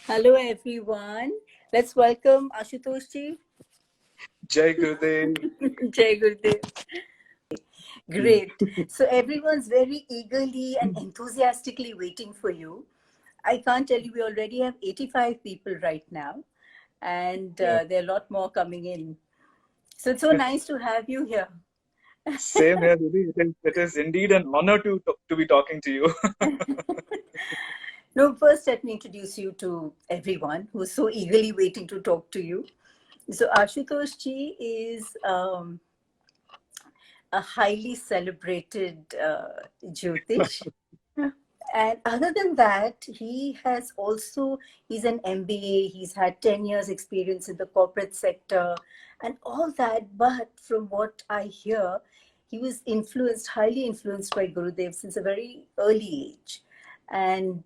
Hello, everyone. Let's welcome Ashutosh ji. Jai Gurudev. Jai Gurudev. Great. So everyone's very eagerly and enthusiastically waiting for you. I can't tell you, we already have 85 people right now, and there are a lot more coming in. So it's so nice to have you here. Same here, Didi. It is indeed an honor to be talking to you. No, first let me introduce you to everyone who's so eagerly waiting to talk to you. So Ashutosh ji is a highly celebrated Jyotish. And other than that, he's an MBA, he's had 10 years experience in the corporate sector and all that. But from what I hear, he was highly influenced by Gurudev since a very early age. And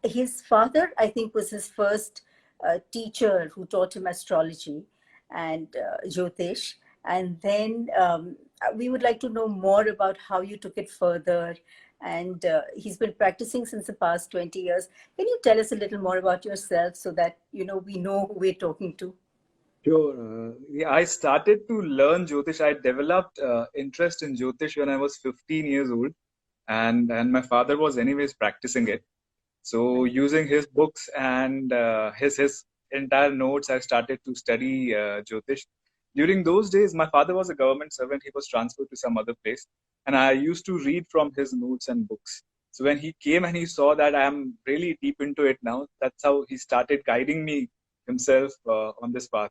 his father, I think, was his first teacher who taught him astrology and Jyotish. And then we would like to know more about how you took it further. And he's been practicing since the past 20 years. Can you tell us a little more about yourself so that we know who we're talking to? Sure. Yeah, I started to learn Jyotish. I developed interest in Jyotish when I was 15 years old, and my father was anyways practicing it. So using his books and his entire notes, I started to study Jyotish. During those days, my father was a government servant. He was transferred to some other place, and I used to read from his notes and books. So when he came and he saw that I am really deep into it now, that's how he started guiding me himself on this path.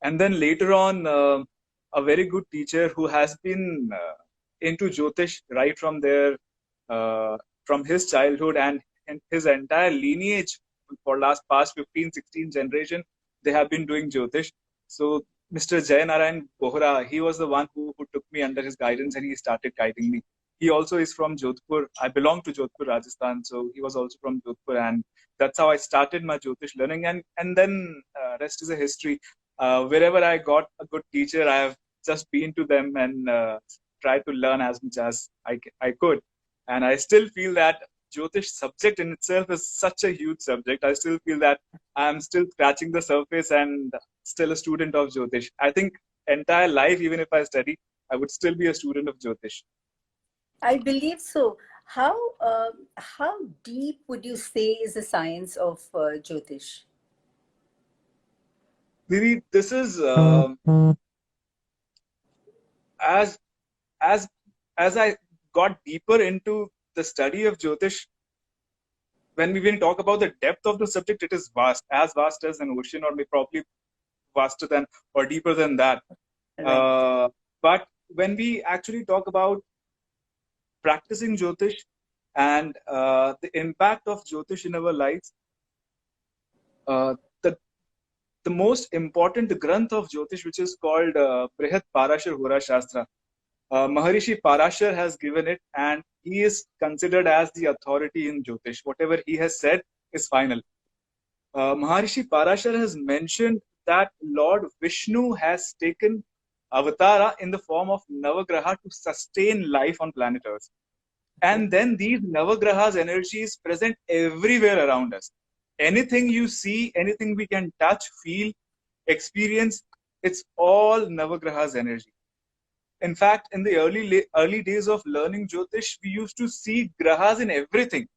And then later on, a very good teacher who has been into Jyotish right from there, from his childhood and his entire lineage for past 15, 16 generation, they have been doing Jyotish. So Mr. Jay Narayan Bohra, he was the one who took me under his guidance and he started guiding me. He also is from Jodhpur. I belong to Jodhpur, Rajasthan. So he was also from Jodhpur. And that's how I started my Jyotish learning. And then rest is a history. Wherever I got a good teacher, I have just been to them and tried to learn as much as I could. And I still feel that Jyotish subject in itself is such a huge subject. I still feel that I'm still scratching the surface and still a student of Jyotish. I think entire life, even if I study, I would still be a student of Jyotish. I believe so. How deep would you say is the science of Jyotish? Didi, this is as as as I got deeper into the study of Jyotish, when we talk about the depth of the subject, it is as vast as an ocean, or maybe probably vaster than or deeper than that. Right. But when we actually talk about practicing Jyotish and the impact of Jyotish in our lives, uh, the the most important granth of Jyotish, which is called Brihat Parashar Hora Shastra, Maharishi Parashar has given it, and he is considered as the authority in Jyotish. Whatever he has said is final. Maharishi Parashar has mentioned that Lord Vishnu has taken avatara in the form of Navagraha to sustain life on planet Earth. And then these Navagrahas energy is present everywhere around us. Anything you see, anything we can touch, feel, experience, it's all Navagrahas energy. In fact, in the early days of learning Jyotish, we used to see grahas in everything.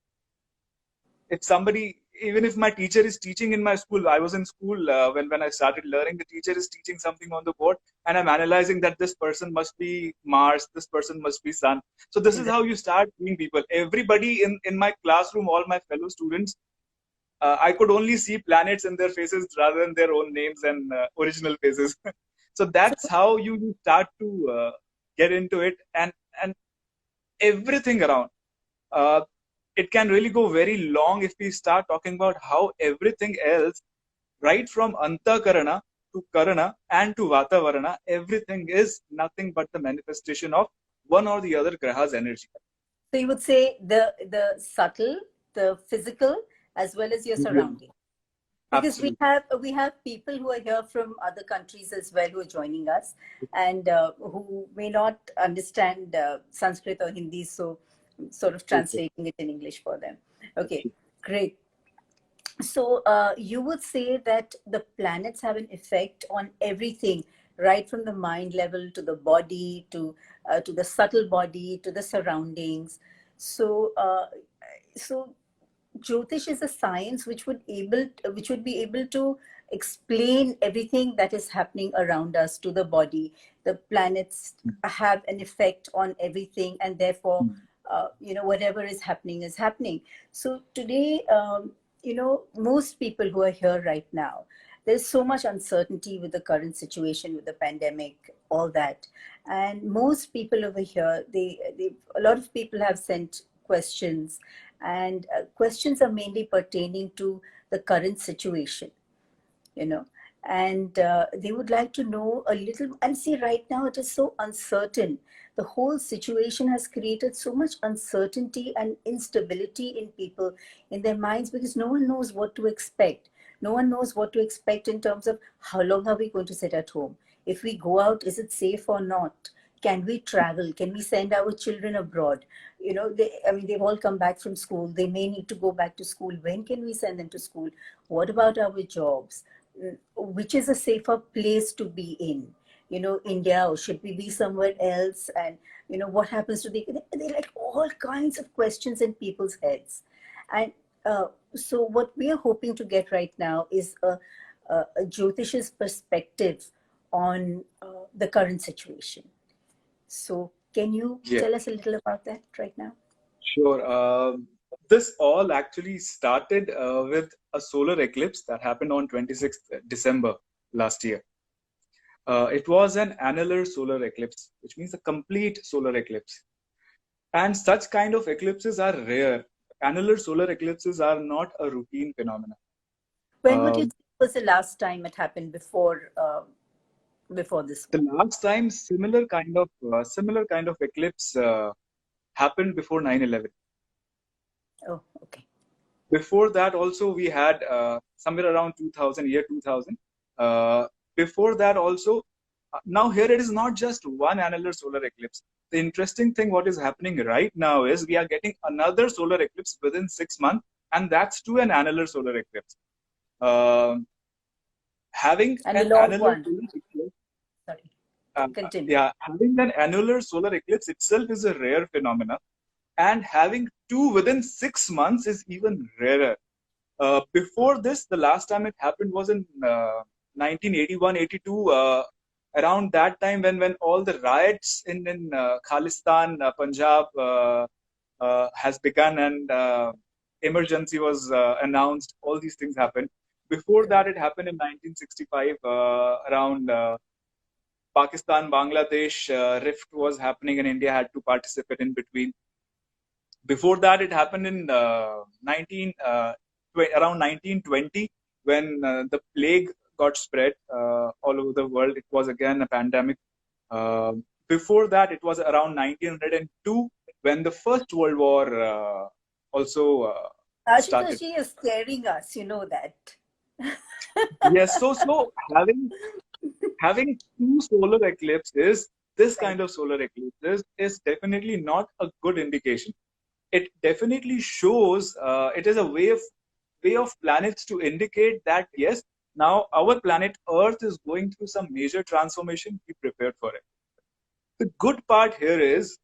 If somebody, even if my teacher is teaching in my school, I was in school when I started learning, the teacher is teaching something on the board and I'm analyzing that this person must be Mars, this person must be Sun. So this is how you start seeing people. Everybody in my classroom, all my fellow students, I could only see planets in their faces rather than their own names and original faces. So that's how you start to get into it, and everything around. Uh, it can really go very long if we start talking about how everything else, right from Antakarana to Karana and to Vatavarana, everything is nothing but the manifestation of one or the other Graha's energy. So you would say the subtle, the physical, as well as your surrounding. Because Absolutely. we have people who are here from other countries as well who are joining us, and who may not understand Sanskrit or Hindi, so I'm sort of Okay. translating it in English for them. Okay, great. So you would say that the planets have an effect on everything, right from the mind level to the body to the subtle body to the surroundings. So so Jyotish is a science which would be able to explain everything that is happening around us to the body. The planets have an effect on everything, and therefore, whatever is happening is happening. So today, most people who are here right now, there's so much uncertainty with the current situation, with the pandemic, all that, and most people over here, a lot of people have sent questions, and questions are mainly pertaining to the current situation, you know and they would like to know a little. And see, right now it is so uncertain. The whole situation has created so much uncertainty and instability in people, in their minds, because no one knows what to expect. No one knows what to expect in terms of how long are we going to sit at home. If we go out, is it safe or not? Can we travel? Can we send our children abroad? They've all come back from school. They may need to go back to school. When can we send them to school? What about our jobs? Which is a safer place to be in? India, or should we be somewhere else? And what happens to they're like all kinds of questions in people's heads. And so what we are hoping to get right now is a Jyotish's perspective on the current situation. So can you Yeah, tell us a little about that right now? sure. This all actually started with a solar eclipse that happened on 26th December last year. It was an annular solar eclipse, which means a complete solar eclipse. And such kind of eclipses are rare. Annular solar eclipses are not a routine phenomenon. When would you Um, think was the last time it happened before this the one? last time similar kind of eclipse happened before 9/11. Oh, okay. Before that, also we had somewhere around 2000, year 2000. Uh, Before that, also, now here it is not just one annular solar eclipse. The interesting thing, what is happening right now, is we are getting another solar eclipse within 6 months, and that's too an annular solar eclipse. Um Having And a an long annular one. solar eclipse, Sorry. uh, Continue. yeah, having an annular solar eclipse itself is a rare phenomenon, and having two within 6 months is even rarer. Before this, the last time it happened was in 1981, 82. Around that time, when all the riots in Khalistan, Punjab, has begun, and emergency was announced. All these things happened. Before that, Correct. it happened in 1965, around Pakistan, Bangladesh. Rift was happening, and India had to participate in between. Before that, it happened in around 1920, when the plague got spread all over the world. It was again a pandemic. Uh, Before that, it was around 1902, when the First World War also started. Ashutoshi is scaring us, you know that. Yes, so having two solar eclipses, this Right. kind of solar eclipses, is definitely not a good indication. It definitely shows, it is a way of planets to indicate that yes, now our planet Earth is going through some major transformation. Be prepared for it. The good part here is,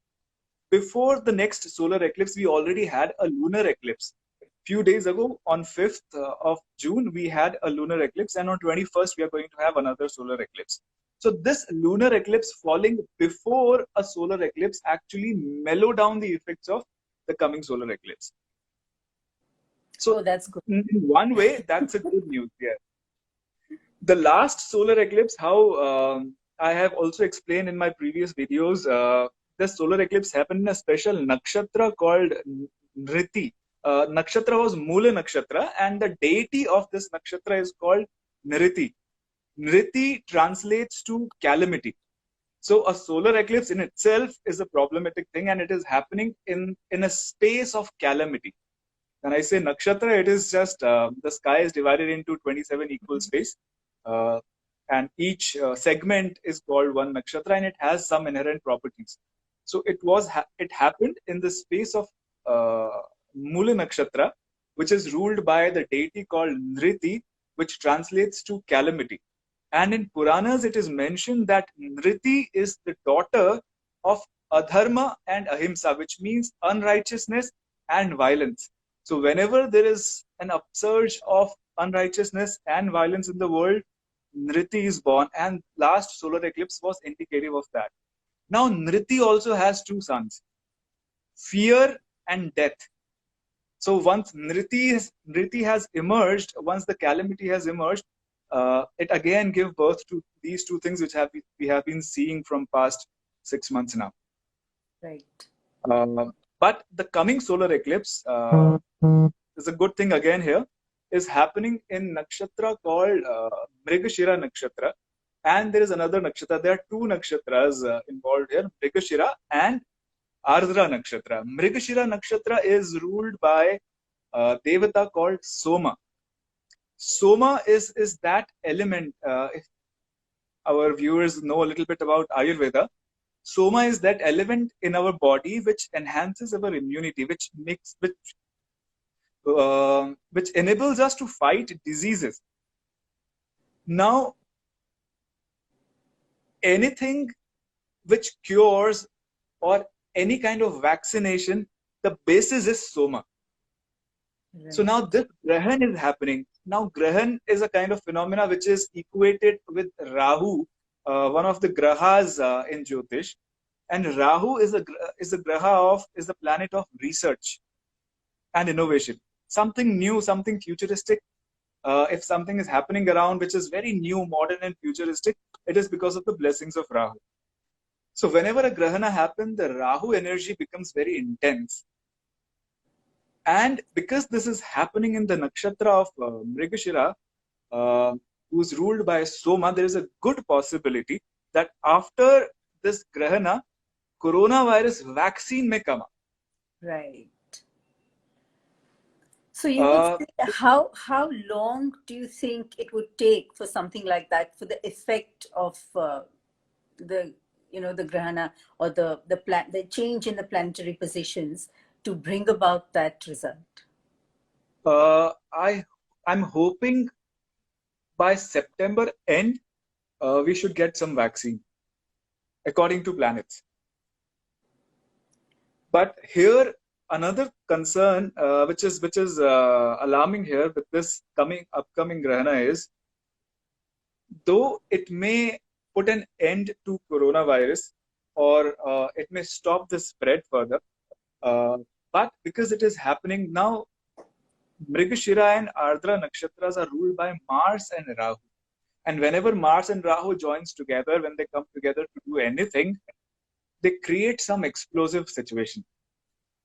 before the next solar eclipse, we already had a lunar eclipse. Few days ago, on 5th of June, we had a lunar eclipse, and on 21st, we are going to have another solar eclipse. So this lunar eclipse falling before a solar eclipse actually mellow down the effects of the coming solar eclipse. So Oh, that's good. in one way, that's a good news. Yeah. The last solar eclipse, how I have also explained in my previous videos, the solar eclipse happened in a special nakshatra called Nriti. Nakshatra was Mula Nakshatra, and the deity of this nakshatra is called Nriti. Nriti translates to calamity. So a solar eclipse in itself is a problematic thing, and it is happening in a space of calamity. When I say nakshatra, it is just the sky is divided into 27 equal space, uh, and each segment is called one nakshatra, and it has some inherent properties. So it happened in the space of uh, Mula nakshatra, which is ruled by the deity called Nriti, which translates to calamity. And in Puranas, it is mentioned that Nriti is the daughter of Adharma and Ahimsa, which means unrighteousness and violence. So, whenever there is an upsurge of unrighteousness and violence in the world, Nriti is born, and last solar eclipse was indicative of that. Now, Nriti also has two sons, fear and death. So once Nriti has emerged, once the calamity has emerged, it again gives birth to these two things which we have been seeing from past 6 months now. Right. But the coming solar eclipse is a good thing again here, is happening in nakshatra called Mrigashira nakshatra. And there is another nakshatra. There are two nakshatras involved here, Mrigashira and Ardra nakshatra. Mrigashira nakshatra is ruled by a devata called Soma. Soma is that element. If our viewers know a little bit about Ayurveda, Soma is that element in our body which enhances our immunity, which enables us to fight diseases. Now, anything which cures or any kind of vaccination, the basis is Soma. Right. So now this Grahan is happening. Now Grahan is a kind of phenomena which is equated with Rahu, one of the grahas in Jyotish. And Rahu is the planet of research and innovation. Something new, something futuristic. If something is happening around which is very new, modern and futuristic, it is because of the blessings of Rahu. So whenever a grahana happens, the Rahu energy becomes very intense. And because this is happening in the nakshatra of Mrigashira, who's ruled by Soma, there is a good possibility that after this grahana, coronavirus vaccine may come up. Right. So you would say, how long do you think it would take for something like that, for the effect of the grahana or the change in the planetary positions to bring about that result? I'm hoping by September end we should get some vaccine according to planets. But here another concern which is alarming here with this upcoming grahana is, though it may put an end to coronavirus or it may stop the spread further, but because it is happening now, Mrigashira and Ardra nakshatras are ruled by Mars and Rahu. And whenever Mars and Rahu joins together, when they come together to do anything, they create some explosive situation.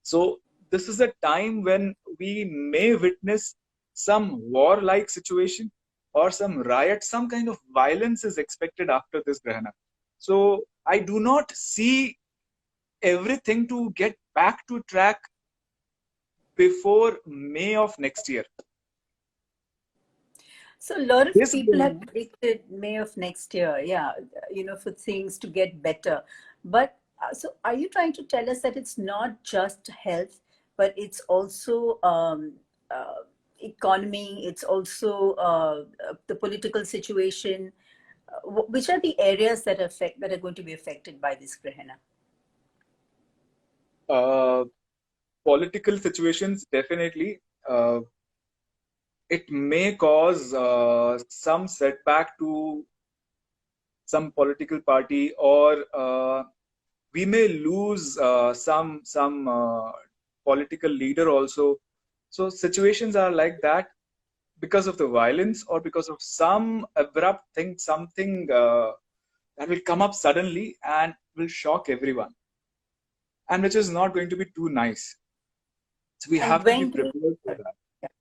So this is a time when we may witness some war-like situation or some riot, some kind of violence is expected after this grahana. So I do not see everything to get back to track before May of next year. So a lot of people have predicted May of next year, for things to get better. But so are you trying to tell us that it's not just health, but it's also economy, it's also the political situation? Which are the areas that are going to be affected by this grahana? Political situations, definitely. It may cause some setback to some political party, or we may lose some political leader also. So situations are like that because of the violence or because of some abrupt thing, something that will come up suddenly and will shock everyone, and which is not going to be too nice. So we have to be prepared for that.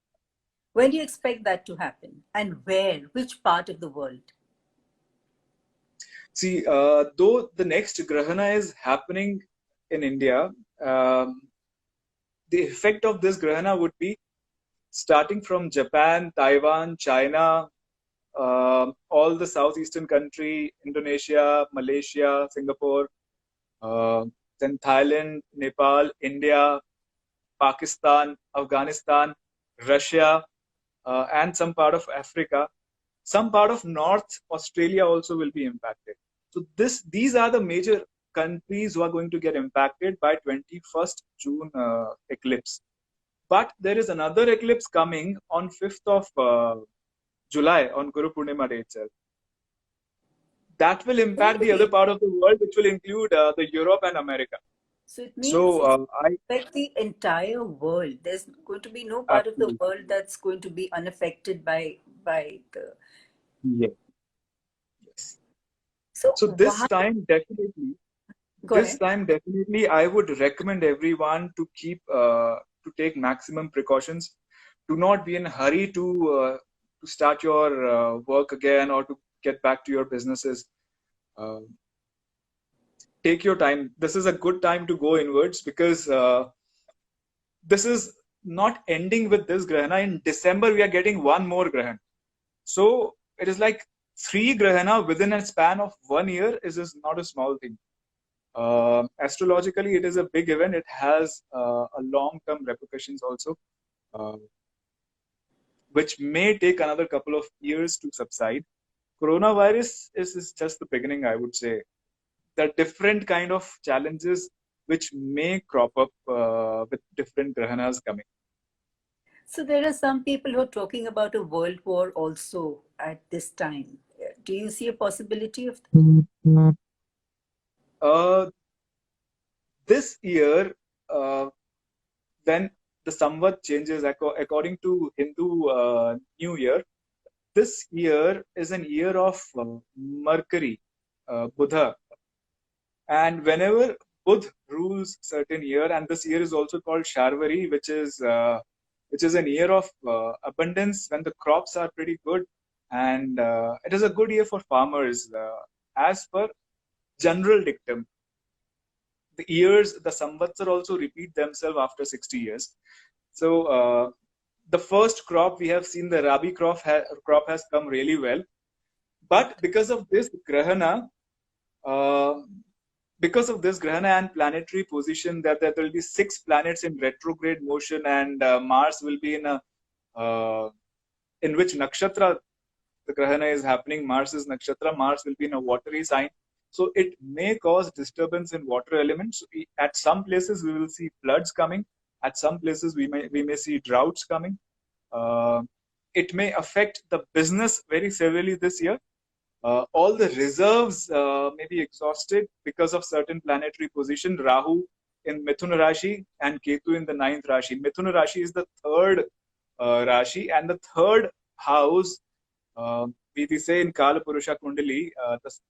When do you expect that to happen, and where? Which part of the world? See, though the next grahana is happening in India, the effect of this grahana would be starting from Japan, Taiwan, China, all the southeastern country, Indonesia, Malaysia, Singapore, then Thailand, Nepal, India, Pakistan, Afghanistan, Russia, and some part of Africa. Some part of North Australia also will be impacted. So these are the major countries who are going to get impacted by 21st June eclipse. But there is another eclipse coming on 5th of July on Guru Purnima day itself. That will impact the other Really? part of the world, which will include the Europe and America. So it means So it's I affect the entire world. There's going to be no part of the absolutely world that's going to be unaffected by the. yes, yes. So So why? Go this ahead. time definitely, I would recommend everyone to keep to take maximum precautions. Do not be in a hurry to start your work again or to get back to your businesses. Uh, take your time. This is a good time to go inwards because this is not ending with this grahana. In December, we are getting one more grahana. So it is like three grahana within a span of 1 year is not a small thing. Astrologically, it is a big event. It has a long-term repercussions also, uh, which may take another couple of years to subside. Coronavirus is just the beginning, I would say. There are different kind of challenges which may crop up with different grahanas coming. So there are some people who are talking about a world war also at this time. Do you see a possibility of Uh, this year, when the Samvat changes according to Hindu New Year, this year is an year of Mercury, Buddha, and whenever Buddha rules certain year, and this year is also called Sharvari, which is an year of abundance when the crops are pretty good, and it is a good year for farmers, as per general dictum. The years, the samvatsar also repeat themselves after 60 years. So the first crop we have seen, the Rabi crop has come really well. But uh, because of this grahana and planetary position, that there will be 6 planets in retrograde motion, and Mars will be in which nakshatra the grahana is happening. Mars is nakshatra. Mars will be in a watery sign. So it may cause disturbance in water elements. At some places we will see floods coming. At some places we may see droughts coming. Uh, it may affect the business very severely this year. All the reserves may be exhausted because of certain planetary position. Rahu in Mithun Rashi and Ketu in the ninth Rashi. Mithun Rashi is the third Rashi, and the third house, we say in Kala Purusha Kundali,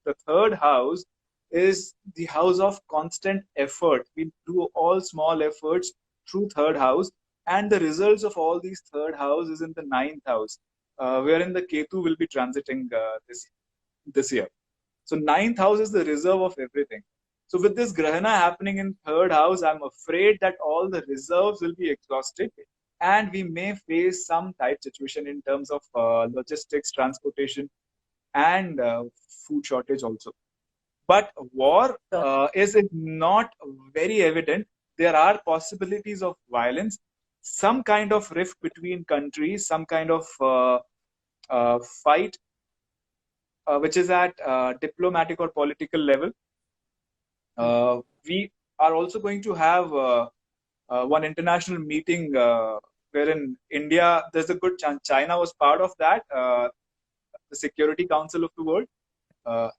the third house is the house of constant effort. We do all small efforts through third house, and the results of all these third house is in the ninth house, wherein the Ketu will be transiting this year. So ninth house is the reserve of everything. So with this grahana happening in third house, I'm afraid that all the reserves will be exhausted, and we may face some tight situation in terms of logistics, transportation, and food shortage also. But war is not very evident. There are possibilities of violence, some kind of rift between countries, some kind of fight which is at diplomatic or political level. We are also going to have one international meeting wherein India, there's a good chance China was part of that, the Security Council of the World.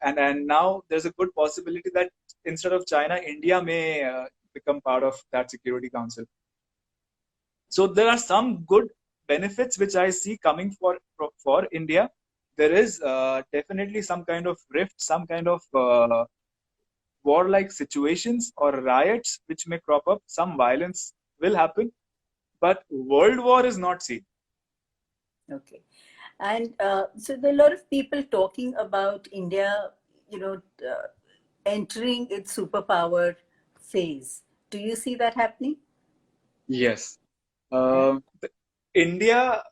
And now there's a good possibility that instead of China, India may become part of that Security Council. So there are some good benefits which I see coming for India. There is definitely some kind of rift, some kind of warlike situations or riots which may crop up. Some violence will happen, but world war is not seen. Okay. And so there are a lot of people talking about India, you know, entering its superpower phase. Do you see that happening? Yes. Yeah. India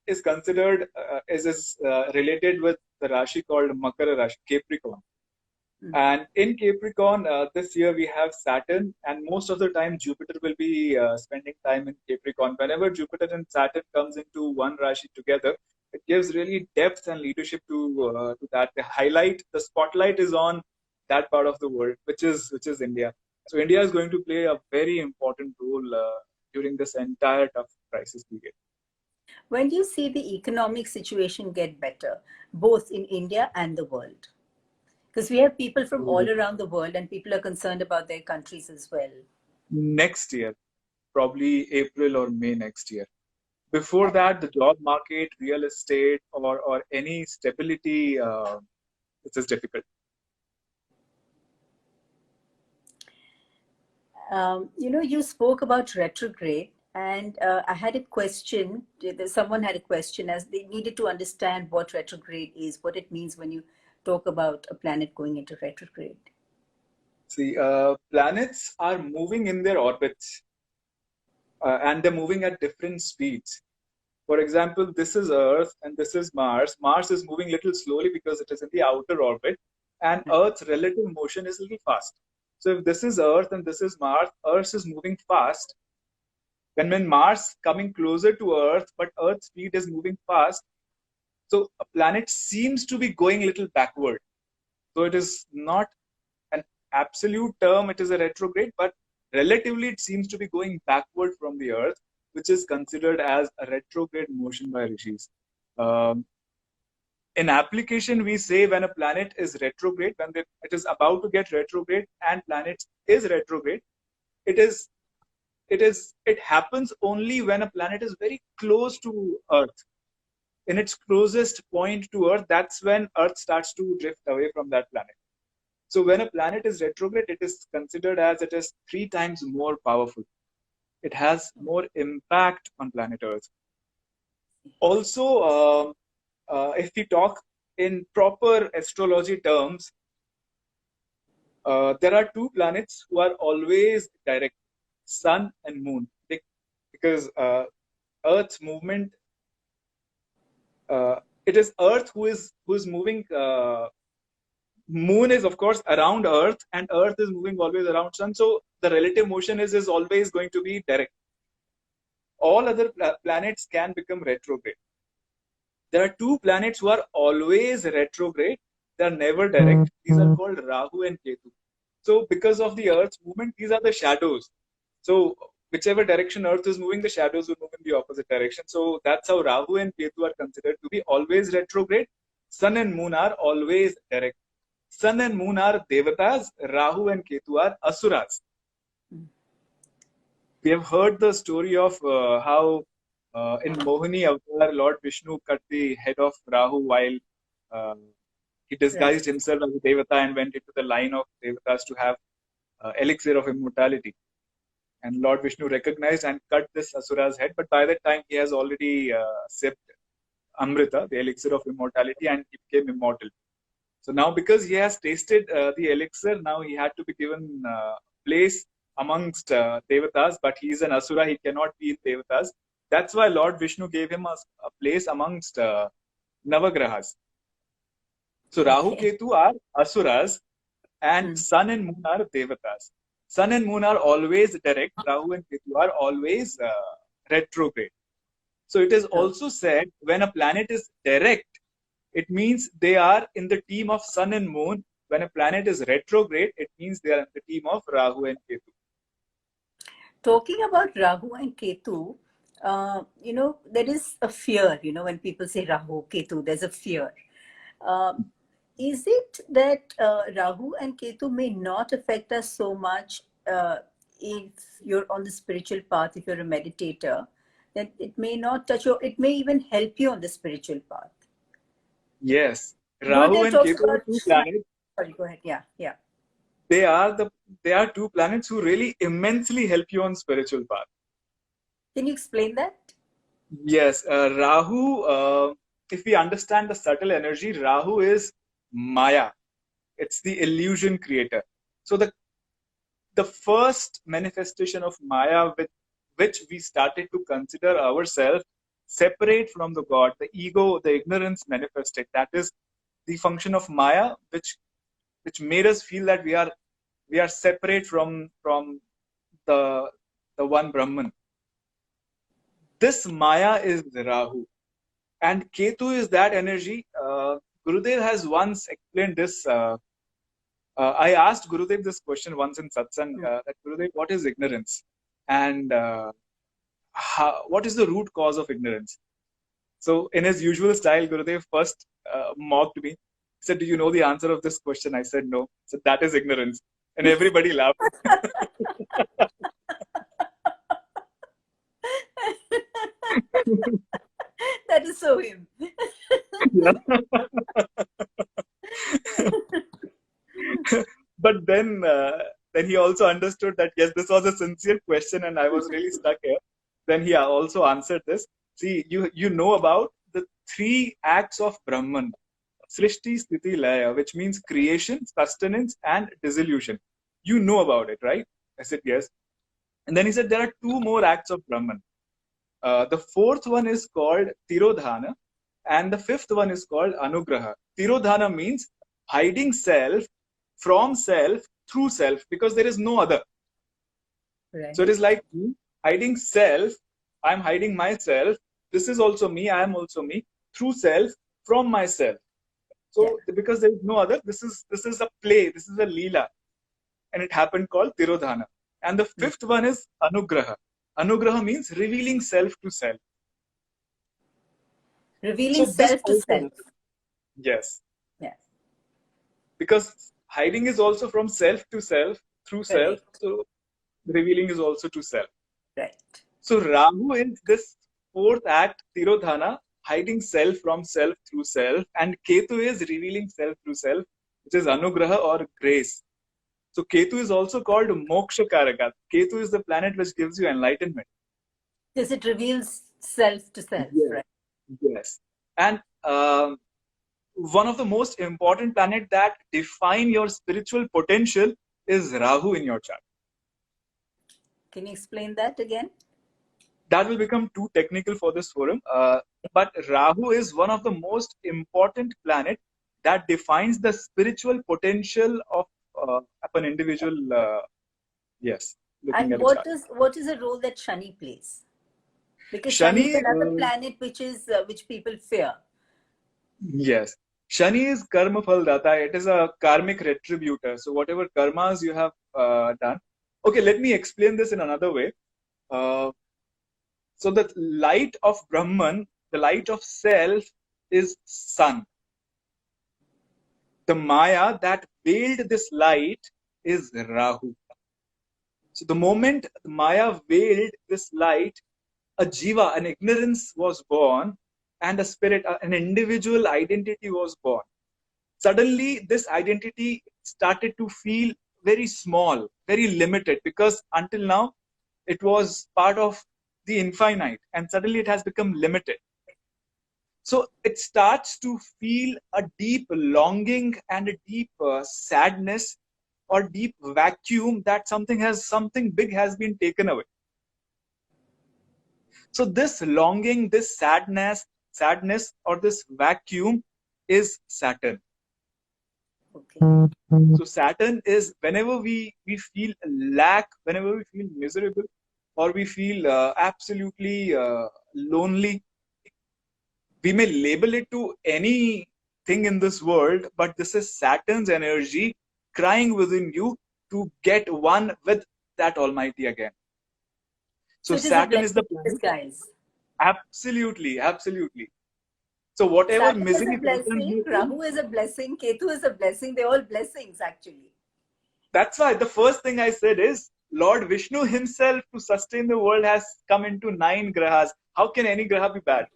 is considered is related with the Rashi called Makara Rashi, Capricorn. And in Capricorn, this year we have Saturn, and most of the time Jupiter will be spending time in Capricorn. Whenever Jupiter and Saturn comes into one Rashi together, it gives really depth and leadership to that. The spotlight is on that part of the world, which is India. So India is going to play a very important role during this entire tough crisis period. When do you see the economic situation get better, both in India and the world? Because we have people from all around the world and people are concerned about their countries as well. Next year, probably April or May next year. Before that, the job market, real estate, or any stability, it is difficult. You spoke about retrograde, and I had a question. Someone had a question as they needed to understand what retrograde is, what it means when you talk about a planet going into retrograde. See, planets are moving in their orbits, and they're moving at different speeds. For example, this is Earth and this is Mars. Mars is moving a little slowly because it is in the outer orbit, and Earth's relative motion is a little fast. So if this is Earth and this is Mars, Earth is moving fast. When Mars coming closer to Earth, but Earth's speed is moving fast, so a planet seems to be going a little backward. So it is not an absolute term, it is a retrograde, but relatively it seems to be going backward from the Earth, which is considered as a retrograde motion by rishis. In application, we say when a planet is retrograde, when it is about to get retrograde and planet is retrograde, it happens only when a planet is very close to Earth. In its closest point to Earth, that's when Earth starts to drift away from that planet. So when a planet is retrograde, it is considered as it is 3 times more powerful. It has more impact on planet Earth. Also, if we talk in proper astrology terms, there are 2 planets who are always direct, Sun and Moon, because Earth's movement, it is Earth who is moving. Moon is of course around Earth, and Earth is moving always around Sun. So the relative motion is always going to be direct. All other planets can become retrograde. There are 2 planets who are always retrograde. They are never direct. These are called Rahu and Ketu. So because of the Earth's movement, these are the shadows. So whichever direction Earth is moving, the shadows will move in the opposite direction. So that's how Rahu and Ketu are considered to be always retrograde. Sun and Moon are always direct. Sun and Moon are Devatas, Rahu and Ketu are Asuras. We have heard the story of how in Mohini Avatar, Lord Vishnu cut the head of Rahu while he disguised himself as a Devata and went into the line of Devatas to have elixir of immortality. And Lord Vishnu recognized and cut this Asura's head, but by that time he has already sipped Amrita, the elixir of immortality, and he became immortal. So now because he has tasted the elixir, now he had to be given place amongst Devatas, but he is an Asura, he cannot be in Devatas. That's why Lord Vishnu gave him a place amongst Navagrahas. So Rahu Ketu are Asuras and Sun and Moon are Devatas. Sun and Moon are always direct, Rahu and Ketu are always retrograde. So it is also said when a planet is direct, it means they are in the team of Sun and Moon. When a planet is retrograde, it means they are in the team of Rahu and Ketu. Talking about Rahu and Ketu, there is a fear, when people say Rahu, Ketu, there's a fear. Is it that Rahu and Ketu may not affect us so much if you're on the spiritual path, if you're a meditator, that it may not touch you, it may even help you on the spiritual path? Yes. Rahu and Ketu are 2 planets. Sorry, go ahead. Yeah. They are 2 planets who really immensely help you on spiritual path. Can you explain that? Yes. Rahu, if we understand the subtle energy, Rahu is Maya. It's the illusion creator. So the first manifestation of Maya with which we started to consider ourselves separate from the God, the ego, the ignorance manifested. That is the function of Maya, which which made us feel that we are separate from the one Brahman. This Maya is Rahu, and Ketu is that energy. Gurudev has once explained this. I asked Gurudev this question once in satsang, that Gurudev, what is ignorance, and what is the root cause of ignorance? So, in his usual style, Gurudev first mocked me. He said, "Do you know the answer of this question?" I said, "No." He said, "That is ignorance," and everybody laughed. That is so him. But then he also understood that yes, this was a sincere question, and I was really stuck here. Then he also answered this. See, you know about the 3 acts of Brahman: Srishti, Sthiti, Laya, which means creation, sustenance, and dissolution. You know about it, right? I said yes. And then he said there are 2 more acts of Brahman. The 4th one is called Tirodhana, and the 5th one is called Anugraha. Tirodhana means hiding self from self through self, because there is no other. Right. So it is like hiding self. I'm hiding myself. This is also me. I am also me through self from myself. So because there is no other, this is a play. This is a leela, and it happened called Tirodhana. And the 5th one is Anugraha. Anugraha means revealing self to self. Revealing self to self. Yes. Yes. Because hiding is also from self to self through self. So revealing is also to self. Right. So Rahu is this 4th act, Tirodhana, hiding self from self through self, and Ketu is revealing self through self, which is Anugraha or grace. So Ketu is also called Moksha Karaka. Ketu is the planet which gives you enlightenment. Yes, it reveals self to self, right? Yes. And one of the most important planets that define your spiritual potential is Rahu in your chart. Can you explain that again? That will become too technical for this forum. But Rahu is one of the most important planet that defines the spiritual potential of an individual. Yes. And what is the role that Shani plays? Because Shani is another planet which people fear. Yes. Shani is karma phal data. It is a karmic retributor. So whatever karmas you have done. Okay, let me explain this in another way. So the light of Brahman, the light of self, is sun. The Maya that veiled this light is Rahu. So the moment Maya veiled this light, a jiva, an ignorance was born, and a spirit, an individual identity was born. Suddenly, this identity started to feel very small, very limited, because until now, it was part of the infinite, and suddenly it has become limited. So it starts to feel a deep longing and a deep sadness or deep vacuum that something big has been taken away. So this longing, this sadness or this vacuum is Saturn. Okay. So Saturn is whenever we feel lack, whenever we feel miserable, or we feel absolutely lonely. We may label it to anything in this world, but this is Saturn's energy crying within you to get one with that Almighty again. So Saturn is the planet. Disguise. Absolutely, absolutely. So whatever Saturn misery, is a blessing, Rahu is a blessing, Ketu is a blessing. They're all blessings, actually. That's why the first thing I said is Lord Vishnu himself to sustain the world has come into 9 grahas. How can any graha be bad?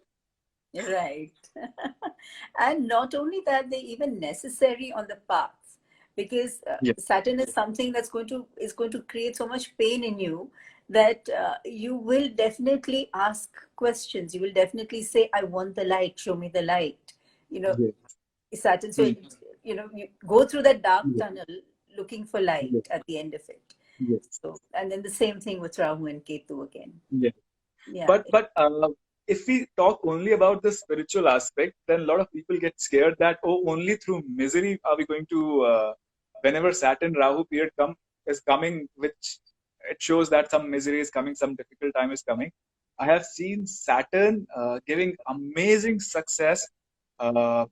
Right. And not only that, they're even necessary on the path, because Saturn is something that's going to create so much pain in you that you will definitely ask questions. You will definitely say, I want the light, show me the light. Saturn. So you go through that dark tunnel looking for light at the end of it. So, and then the same thing with Rahu and Ketu again. But if we talk only about the spiritual aspect, then a lot of people get scared that only through misery are we going to whenever Saturn Rahu period is coming, which it shows that some misery is coming, some difficult time is coming. I have seen Saturn giving amazing success.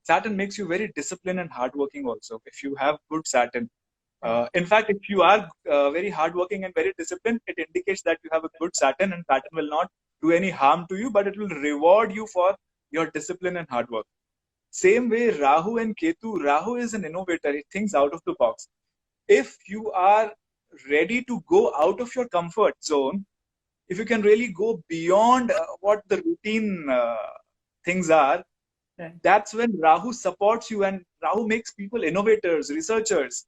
Saturn makes you very disciplined and hardworking also. If you have good Saturn, in fact, if you are very hardworking and very disciplined, it indicates that you have a good Saturn, and Saturn will not do any harm to you, but it will reward you for your discipline and hard work. Same way, Rahu and Ketu. Rahu is an innovator. He thinks out of the box. If you are ready to go out of your comfort zone, if you can really go beyond what the routine things are, Right. that's when Rahu supports you, and Rahu makes people innovators, researchers.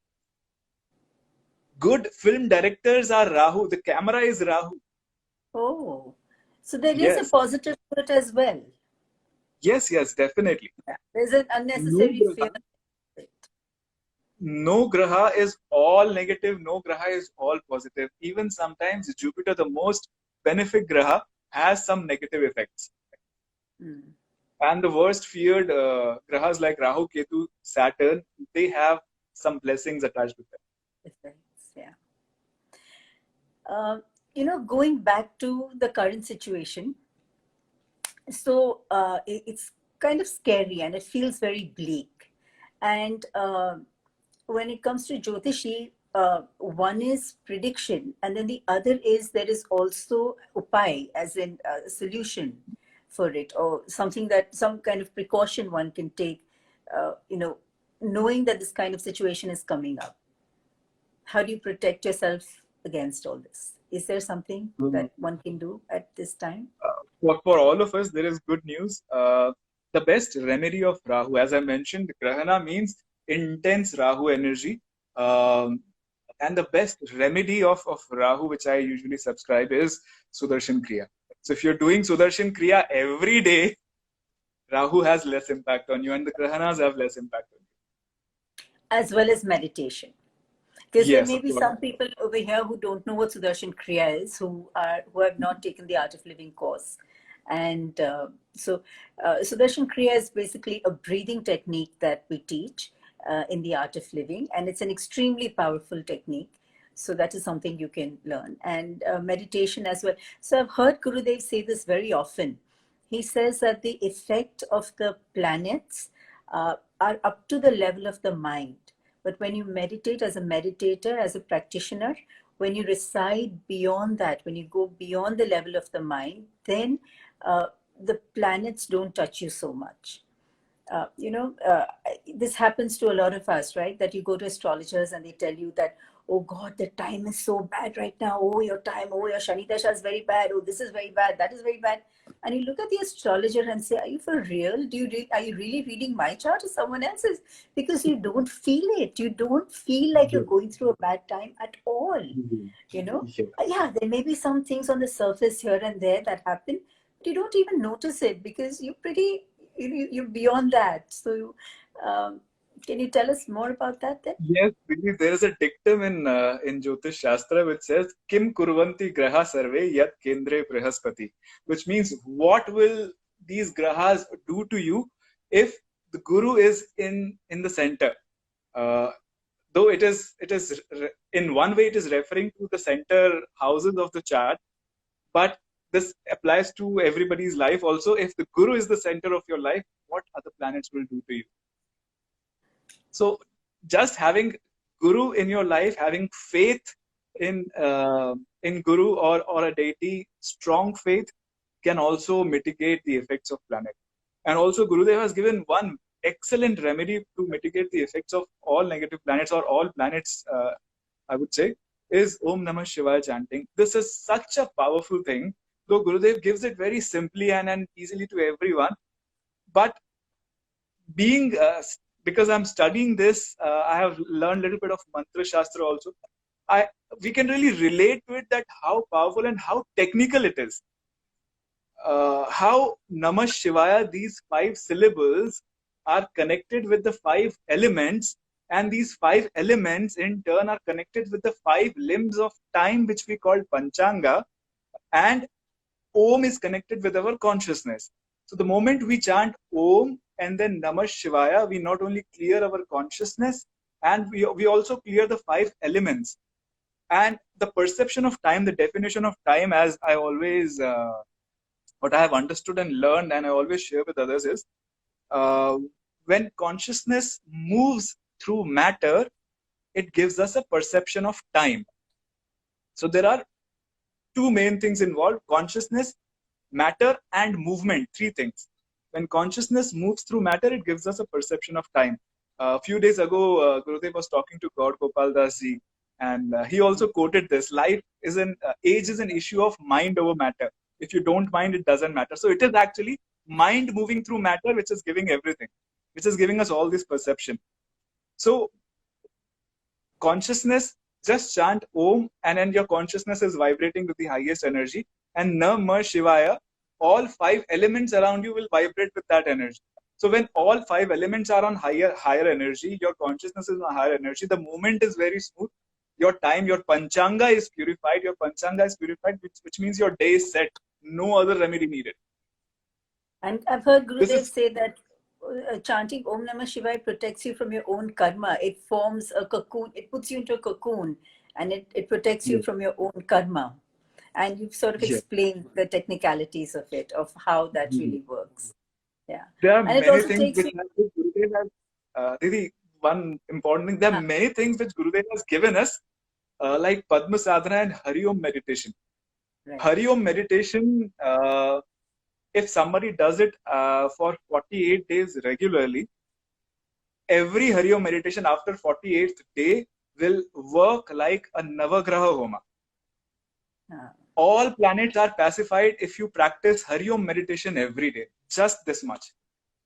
Good film directors are Rahu. The camera is Rahu. Oh, so there is a Yes, positive to it as well. yes, yes, definitely. Yeah. There's an No unnecessary fear. graha, no graha is all negative. No graha is all positive. Even sometimes Jupiter, the most benefic graha, has some negative effects. Mm. And the worst feared grahas like Rahu, Ketu, Saturn, they have some blessings attached with them. Effects, yeah. Going back to the current situation, so it's kind of scary and it feels very bleak. And when it comes to Jyotishi, one is prediction, and then the other is there is also upai, as in a solution for it, or something that some kind of precaution one can take, knowing that this kind of situation is coming up. How do you protect yourself against all this? Is there something that one can do at this time? For all of us, there is good news. The best remedy of Rahu, as I mentioned, Grahana means intense Rahu energy. And the best remedy of Rahu, which I usually subscribe, is Sudarshan Kriya. So if you're doing Sudarshan Kriya every day, Rahu has less impact on you, and the Grahanas have less impact on you. As well as meditation. Because there Yes, may of be course. some people over here who don't know what Sudarshan Kriya is, who have not taken the Art of Living course. And Sudarshan Kriya is basically a breathing technique that we teach in the Art of Living, and it's an extremely powerful technique. So that is something you can learn, and meditation as well. So I've heard Gurudev say this very often. He says that the effect of the planets are up to the level of the mind. But when you meditate as a meditator, as a practitioner, when you reside beyond that, when you go beyond the level of the mind, then the planets don't touch you so much. This happens to a lot of us, right? That you go to astrologers and they tell you that, oh God, the time is so bad right now. Oh, your time, oh, your Shani Dasha is very bad. Oh, this is very bad. That is very bad. And you look at the astrologer and say, are you for real? Are you really reading my chart or someone else's? Because you don't feel it. You don't feel like you're going through a bad time at all. Yeah, there may be some things on the surface here and there that happen, but you don't even notice it because you're beyond that. So can you tell us more about that then? Yes, really, there is a dictum in Jyotish Shastra which says Kim kurvanti graha sarve yat kendre brihaspati, which means what will these grahas do to you if the guru is in the center. Though it is in one way it is referring to the center houses of the chart, but this applies to everybody's life also. If the guru is the center of your life, what other planets will do to you? So just having guru in your life, having faith in guru or a deity, strong faith, can also mitigate the effects of planet. And also Gurudev has given one excellent remedy to mitigate the effects of all negative planets or all planets, I would say, is Om Namah Shivaya chanting. This is such a powerful thing, though Gurudev gives it very simply and easily to everyone. But being because I'm studying this, I have learned a little bit of mantra shastra also. We can really relate to it, that how powerful and how technical it is. How Namah Shivaya, these 5 syllables are connected with the 5 elements, and these 5 elements in turn are connected with the 5 limbs of time, which we call Panchanga, and Om is connected with our consciousness. So the moment we chant Om and then Namah Shivaya, we not only clear our consciousness, and we also clear the 5 elements. And the perception of time, the definition of time, as I always what I have understood and learned, and I always share with others, is uh, when consciousness moves through matter, it gives us a perception of time. So there are two main things involved: consciousness, matter, and movement. Three things. When consciousness moves through matter, it gives us a perception of time. A few days ago, Gurudev was talking to God Gopal Das ji, and he also quoted this: "Life is an age is an issue of mind over matter. If you don't mind, it doesn't matter." So it is actually mind moving through matter which is giving everything, which is giving us all this perception. So consciousness, just chant Om, and then your consciousness is vibrating with the highest energy. And Namah Shivaya, all 5 elements around you will vibrate with that energy. So when all 5 elements are on higher energy, your consciousness is on higher energy, the movement is very smooth. Your time, your panchanga is purified. Your panchanga is purified, which means your day is set. No other remedy needed. And I've heard This Gurudev is say that chanting Om Namah Shivaya protects you from your own karma. It forms a cocoon, it puts you into a cocoon, and it protects you yeah, from your own karma. And you've sort of yeah. explained the technicalities of it, of how that really works. Yeah. There are And it many also things takes which you, Gurudev has, Didi, one important thing, there are huh, many things which Gurudev has given us, like Padma Sadhana and Hari Om meditation. right. Hari Om meditation, if somebody does it for 48 days regularly, every Hari Om meditation after 48th day will work like a Navagraha Homa. All planets are pacified if you practice Hari Om meditation every day. Just this much.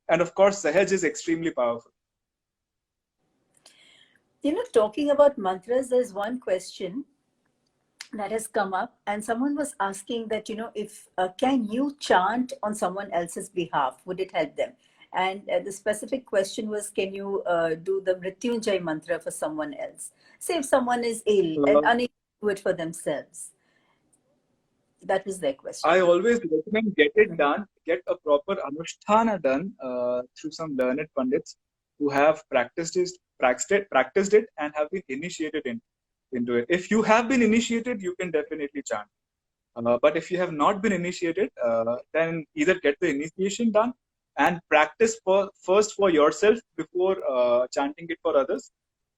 And of course, Sahaj is extremely powerful. Talking about mantras, there's one question that has come up, and someone was asking that, if can you chant on someone else's behalf? Would it help them? And the specific question was, can you do the Mrityunjay mantra for someone else? Say if someone is ill and Uh, unable to do it for themselves. That was their question. I always recommend get it done, get a proper anusthana done through some learned pandits who have practiced it, and have been initiated into it. If you have been initiated, you can definitely chant. But if you have not been initiated, then either get the initiation done and practice first for yourself before chanting it for others.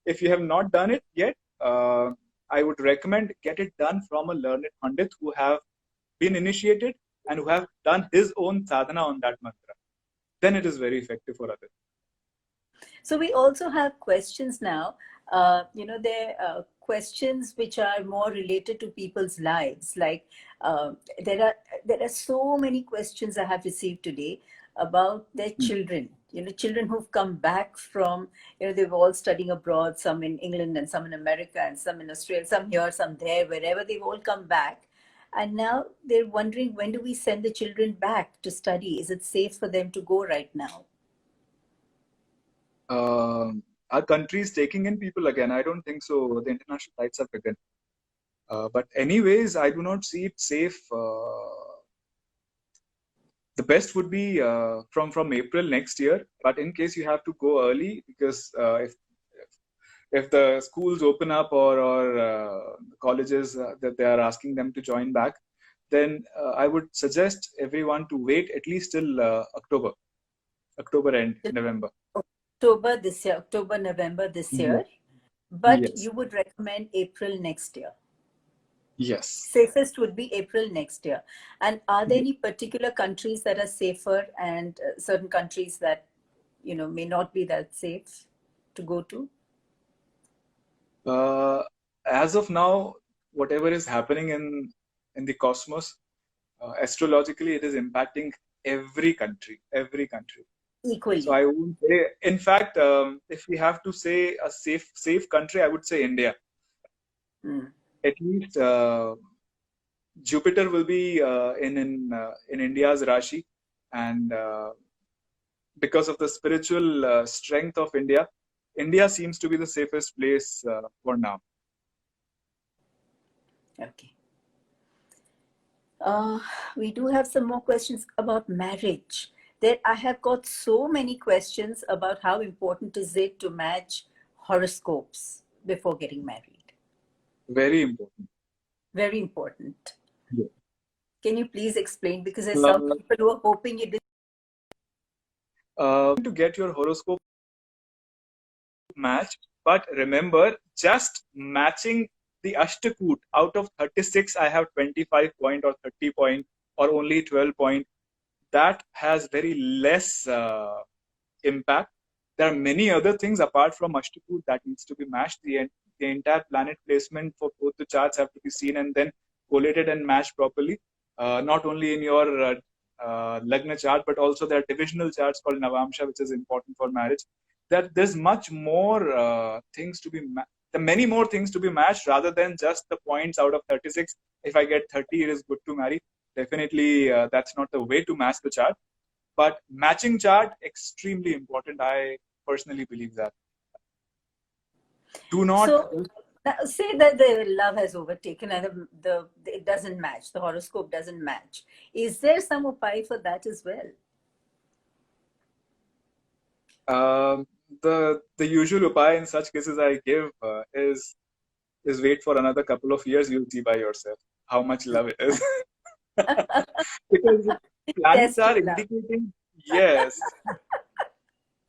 If you have not done it yet, I would recommend get it done from a learned pandit who have been initiated and who have done his own sadhana on that mantra. Then it is very effective for others. So we also have questions now. There are questions which are more related to people's lives. Like there are so many questions I have received today about their children. Children who've come back from, they've all studying abroad, some in England and some in America and some in Australia, some here, some there, wherever they've all come back. And now they're wondering, when do we send the children back to study? Is it safe for them to go right now? Our country is taking in people again. I don't think so. The international flights have begun. But anyways, I do not see it safe. The best would be from April next year. But in case you have to go early, because if the schools open up or colleges that they are asking them to join back, then I would suggest everyone to wait at least till October end, November. October, November this Yeah. year, but Yes. you would recommend April next year. Yes. Safest would be April next year. And are there Yeah. any particular countries that are safer, and certain countries that, may not be that safe to go to? As of now, whatever is happening in the cosmos, astrologically, it is impacting every country, every country. So Equally. I wouldn't say. In fact, if we have to say a safe country, I would say India. At least Jupiter will be in India's Rashi, and because of the spiritual strength of India, India seems to be the safest place for now. Okay. We do have some more questions about marriage. I have got so many questions about how important is it to match horoscopes before getting married? Very important. Very important. Yeah. Can you please explain? Because there's some Uh, people who are hoping you did. to get your horoscope matched, but remember, just matching the Ashtakut out of 36, I have 25 point or 30 point or only 12 point. That has very less impact. There are many other things apart from Ashtakut that needs to be matched. The entire planet placement for both the charts have to be seen and then collated and matched properly. Not only in your Lagna chart, but also there are divisional charts called Navamsha, which is important for marriage. There's much more things to be many more things to be matched rather than just the points out of 36. If I get 30, it is good to marry. Definitely, that's not the way to match the chart. But matching chart, extremely important. I personally believe that. Do not. So say that the love has overtaken and it doesn't match, the horoscope doesn't match. Is there some upay for that as well? Um, the usual upay in such cases I give is wait for another couple of years. You'll see by yourself how much love it is. Because planets are Testing love. indicating, yes,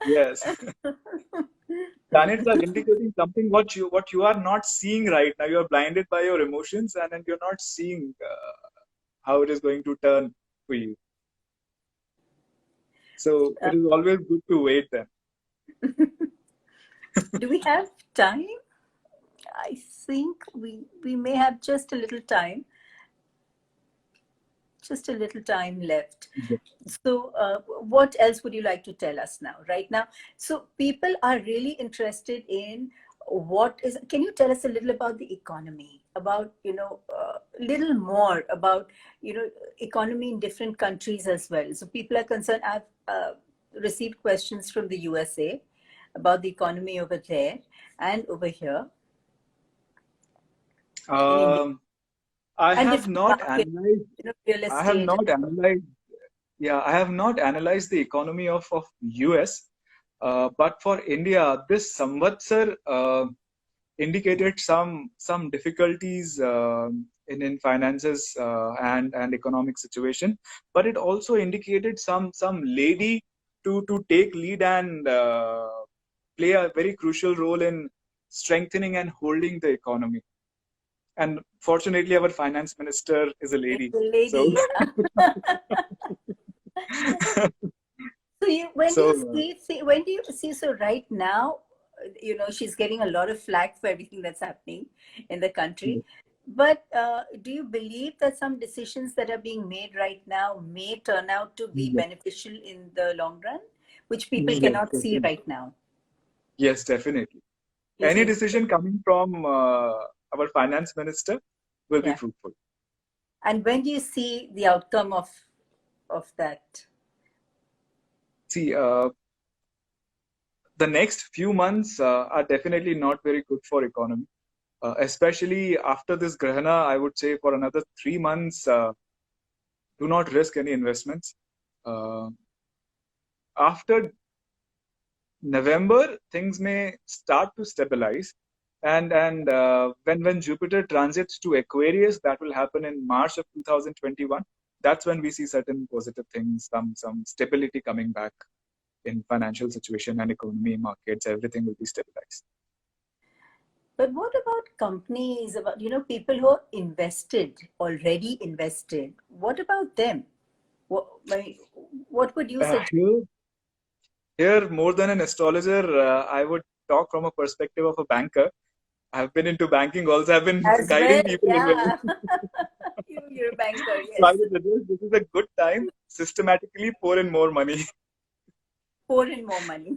yes. Planets are indicating something what you are not seeing right now. You are blinded by your emotions, and then you're not seeing how it is going to turn for you. So it is always good to wait then. Do we have time? I think we may have just a little time. Just a little time left. So what else would you like to tell us now, right now? So people are really interested in can you tell us a little about the economy, about, little more about, economy in different countries as well. So people are concerned. I've received questions from the USA about the economy over there and over here in India. I And have different not markets, analyzed. real I have estate. not analyzed. Yeah, I have not analyzed the economy of US. But for India, this Samvatsar indicated some difficulties in finances and economic situation. But it also indicated some lady to take lead and play a very crucial role in strengthening and holding the economy. And fortunately, our finance minister is a It's lady. a So, lady, yeah. So so when do you see, so right now, she's getting a lot of flack for everything that's happening in the country. But do you believe that some decisions that are being made right now may turn out to be yes, beneficial in the long run, which people yes, cannot see definitely. right now? Yes, definitely. You Any think? decision coming from our finance minister will be Yeah. fruitful. And when do you see the outcome of that? See, the next few months are definitely not very good for economy, especially after this Grahana. I would say for another 3 months, do not risk any investments. Uh, After November, things may start to stabilize, and when Jupiter transits to Aquarius, that will happen in March of 2021. That's when we see certain positive things, some stability coming back in financial situation and economy, markets. Everything will be stabilized. But what about companies, about, people who are already invested? What about them? What would you Uh, suggest? here, Here, more than an astrologer, I would talk from a perspective of a banker. I've been into banking also. I've been As well, guiding people as yeah. well. You're a banker, So I yes. would suggest this is a good time. Systematically pour in more money. Pour in more money.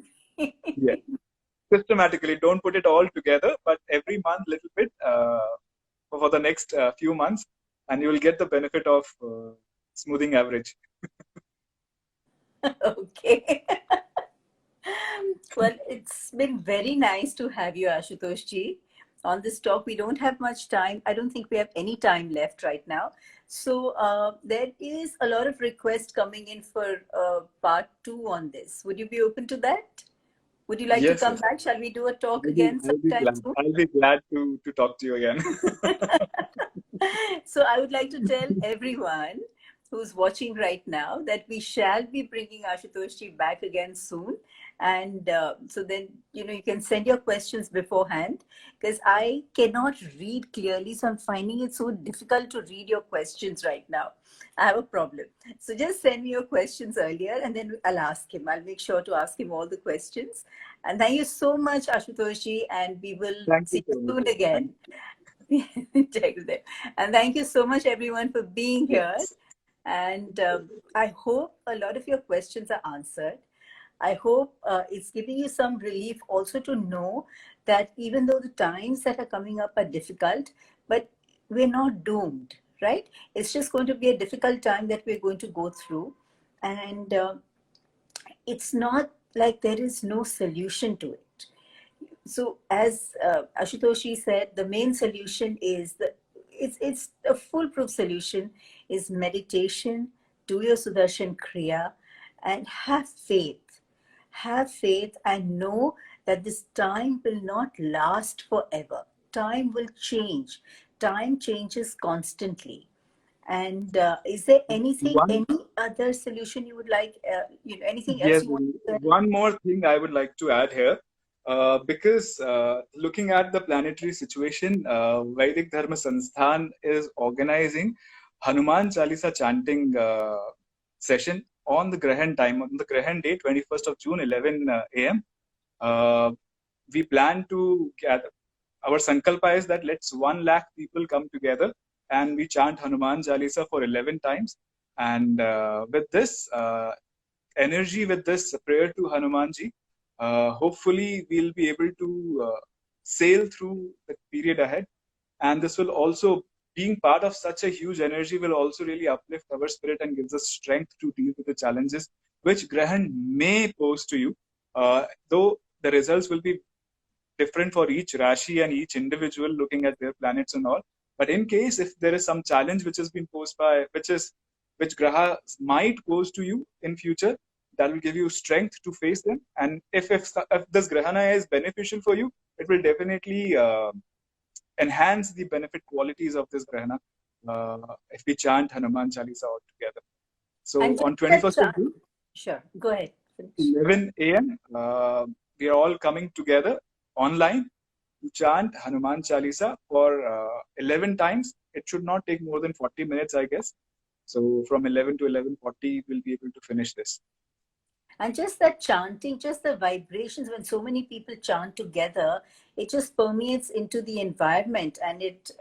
Yeah. Systematically, don't put it all together, but every month, little bit for the next few months, and you will get the benefit of smoothing average. Okay. Well, it's been very nice to have you, Ashutosh ji, on this talk. We don't have much time. I don't think we have any time left right now. So there is a lot of requests coming in for part 2 on this. Would you be open to that? Would you like to Yes, come yes. back? Shall we do a talk again I'll be sometime glad. soon? I'll be glad to talk to you again. So I would like to tell everyone who's watching right now that we shall be bringing Ashutoshi back again soon. And so then, you can send your questions beforehand, because I cannot read clearly. So I'm finding it so difficult to read your questions right now. I have a problem. So just send me your questions earlier, and then I'll ask him. I'll make sure to ask him all the questions. And thank you so much, Ashutoshi, and we will Thank you see you so much. soon again. Check it. And thank you so much, everyone, for being here. Yes. And I hope a lot of your questions are answered. I hope it's giving you some relief also to know that even though the times that are coming up are difficult, but we're not doomed, right? It's just going to be a difficult time that we're going to go through. And it's not like there is no solution to it. So as Ashutoshi said, the main solution is it's a foolproof solution is meditation, do your Sudarshan Kriya, and have faith. Have faith and know that this time will not last forever. Time will change. Time changes constantly. And is there anything, One, any other solution you would like, anything else yes, you want to say? one more thing I would like to add here. Because looking at the planetary situation, Vedic Dharma Sansthan is organizing Hanuman Chalisa chanting session on the Grahan time, on the Grahan day, 21st of June, 11 a.m. We plan to gather. Our sankalpa is that let's 1 lakh people come together and we chant Hanuman Chalisa for 11 times. And with this energy, with this prayer to Hanumanji, hopefully we'll be able to sail through the period ahead. And this will also, being part of such a huge energy, will also really uplift our spirit and gives us strength to deal with the challenges which Grahan may pose to you. Though the results will be different for each Rashi and each individual looking at their planets and all. But in case if there is some challenge which has been posed by, which Graha might pose to you in future, that will give you strength to face them. And if this Grahana is beneficial for you, it will definitely enhance the benefit qualities of this Grahana if we chant Hanuman Chalisa all together. So And just on that 21st of chant. June, Sure, go ahead. Finish. 11 a.m., we are all coming together online to chant Hanuman Chalisa for 11 times. It should not take more than 40 minutes, I guess. So from 11 to 11:40, we'll be able to finish this. And just that chanting, just the vibrations, when so many people chant together, it just permeates into the environment, and it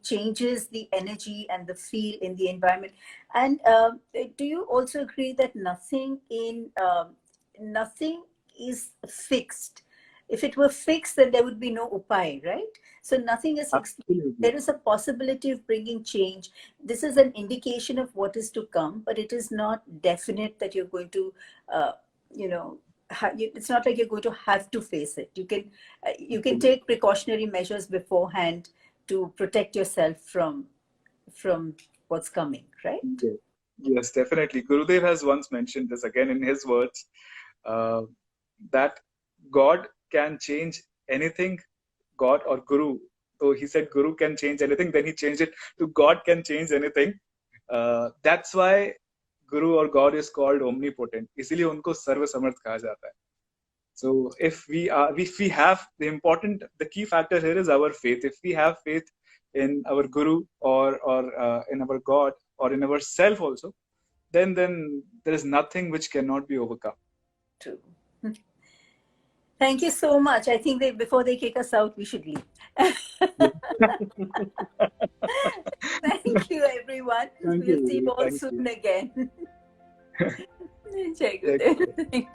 changes the energy and the feel in the environment. And do you also agree that nothing is fixed? If it were fixed, then there would be no upai, right? So nothing is fixed. Absolutely. There is a possibility of bringing change. This is an indication of what is to come, but it is not definite that you're going to, uh, you know, it's not like you're going to have to face it. You can take precautionary measures beforehand to protect yourself from what's coming, right? Yes, yes, definitely. Gurudev has once mentioned this again in his words uh, that God can change anything, God or Guru. So he said Guru can change anything, then he changed it to God can change anything. That's why Guru or God is called omnipotent. इसीलिए उनको सर्व समर्थ कहा जाता है. So if we have the key factor here is our faith. If we have faith in our Guru or in our God or in ourself also, then there is nothing which cannot be overcome. True. Thank you so much. I think before they kick us out, we should leave. Thank you, everyone. Thank We'll see you. you all Thank soon you. again. Jai Thank Gurudev. you. Thank you.